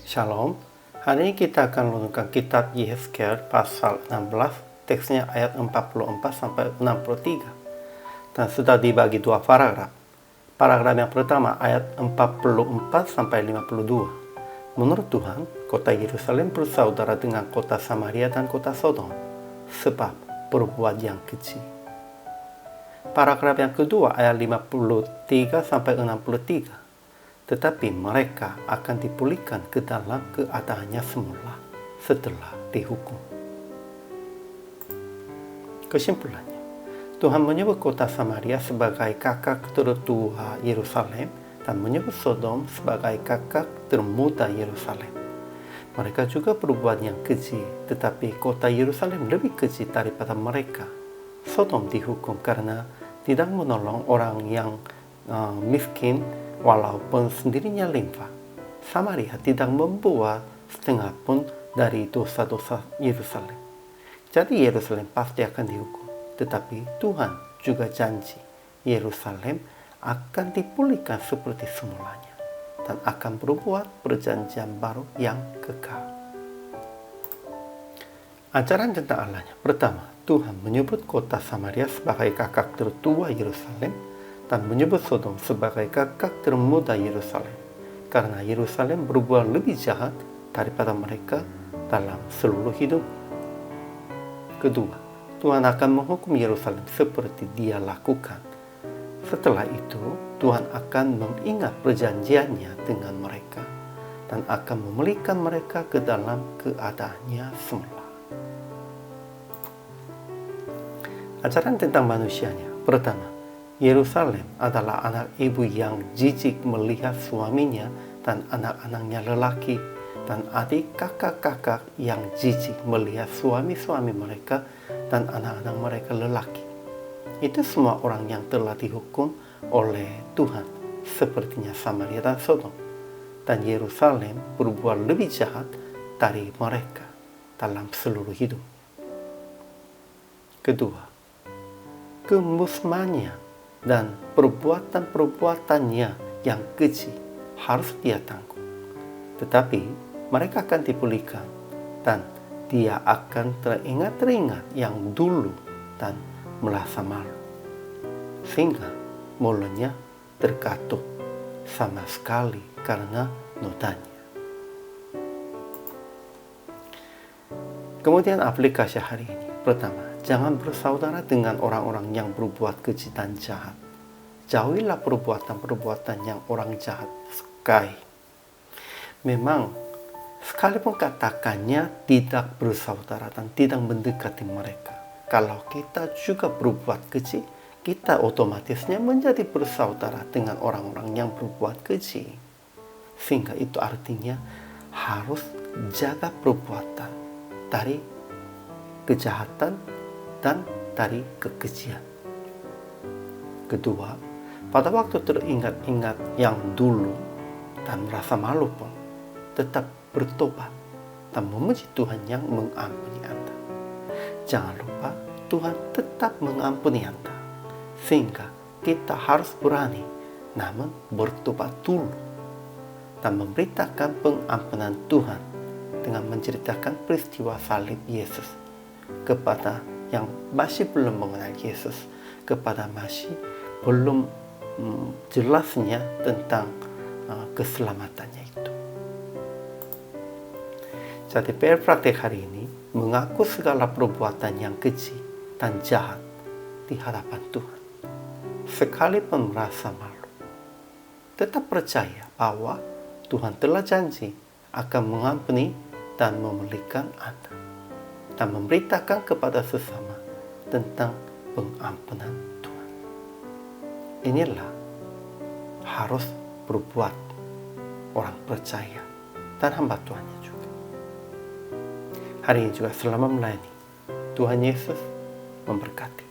Shalom, hari ini kita akan merenungkan kitab Yehezkiel pasal 16, teksnya ayat 44-63. Dan sudah dibagi dua paragraf. Paragraf yang pertama ayat 44-52. Menurut Tuhan, kota Yerusalem bersaudara dengan kota Samaria dan kota Sodom, sebab berbuat yang keji. Paragraf yang kedua ayat 53-63. Tetapi mereka akan dipulihkan ke dalam keadaannya semula setelah dihukum. Kesimpulannya, Tuhan menyebut kota Samaria sebagai kakak tertua Yerusalem dan menyebut Sodom sebagai kakak termuda Yerusalem. Mereka juga berbuat yang keji, tetapi kota Yerusalem lebih keji daripada mereka. Sodom dihukum karena tidak menolong orang yang miskin walaupun sendirinya limpah. Samaria tidak membuat setengah pun dari dosa-dosa Yerusalem. Jadi Yerusalem pasti akan dihukum. Tetapi Tuhan juga janji Yerusalem akan dipulihkan seperti semulanya dan akan berbuat perjanjian baru yang kekal. Ajaran tentang Allahnya. Pertama, Tuhan menyebut kota Samaria sebagai kakak tertua Yerusalem dan menyebut Sodom sebagai kakak termuda Yerusalem, karena Yerusalem berbuat lebih jahat daripada mereka dalam seluruh hidup. Kedua, Tuhan akan menghukum Yerusalem seperti Dia lakukan. Setelah itu, Tuhan akan mengingat perjanjiannya dengan mereka dan akan memulihkan mereka ke dalam keadaannya semula. Ajaran tentang manusianya. Pertama, Yerusalem adalah anak ibu yang jijik melihat suaminya dan anak-anaknya lelaki, dan adik kakak-kakak yang jijik melihat suami-suami mereka dan anak-anak mereka lelaki. Itu semua orang yang telah dihukum oleh Tuhan, sepertinya Samaria dan Sodom. Dan Yerusalem berbuat lebih jahat dari mereka dalam seluruh hidup. Kedua, kemusmannya dan perbuatan-perbuatannya yang keji harus Dia tanggung. Tetapi mereka akan dipulihkan dan Dia akan teringat yang dulu dan merasa malu, sehingga mulutnya terkatup sama sekali karena nodanya. Kemudian aplikasi hari ini. Pertama, jangan bersaudara dengan orang-orang yang berbuat keji dan jahat. Jauhilah perbuatan-perbuatan yang orang jahat sukai. Memang, sekalipun katakannya tidak bersaudara dan tidak mendekati mereka, kalau kita juga berbuat keji, kita otomatisnya menjadi bersaudara dengan orang-orang yang berbuat keji. Sehingga itu artinya harus jaga perbuatan dari kejahatan dan dari kekejian. Kedua, pada waktu teringat-ingat yang dulu dan merasa malu pun, tetap bertobat dan memuji Tuhan yang mengampuni Anda. Jangan lupa, Tuhan tetap mengampuni Anda, sehingga kita harus berani namun bertobat dulu dan memberitakan pengampunan Tuhan dengan menceritakan peristiwa salib Yesus kepada yang masih belum mengenal Yesus, kepada masih belum jelasnya tentang keselamatannya itu. Jadi PR praktek hari ini mengaku segala perbuatan yang keji dan jahat di hadapan Tuhan, sekalipun merasa malu. Tetap percaya bahwa Tuhan telah janji akan mengampuni dan memulihkan Anda, dan memberitakan kepada sesama tentang pengampunan Tuhan. Inilah harus berbuat orang percaya dan hamba Tuhannya juga. Hari ini juga selama melayani, Tuhan Yesus memberkati.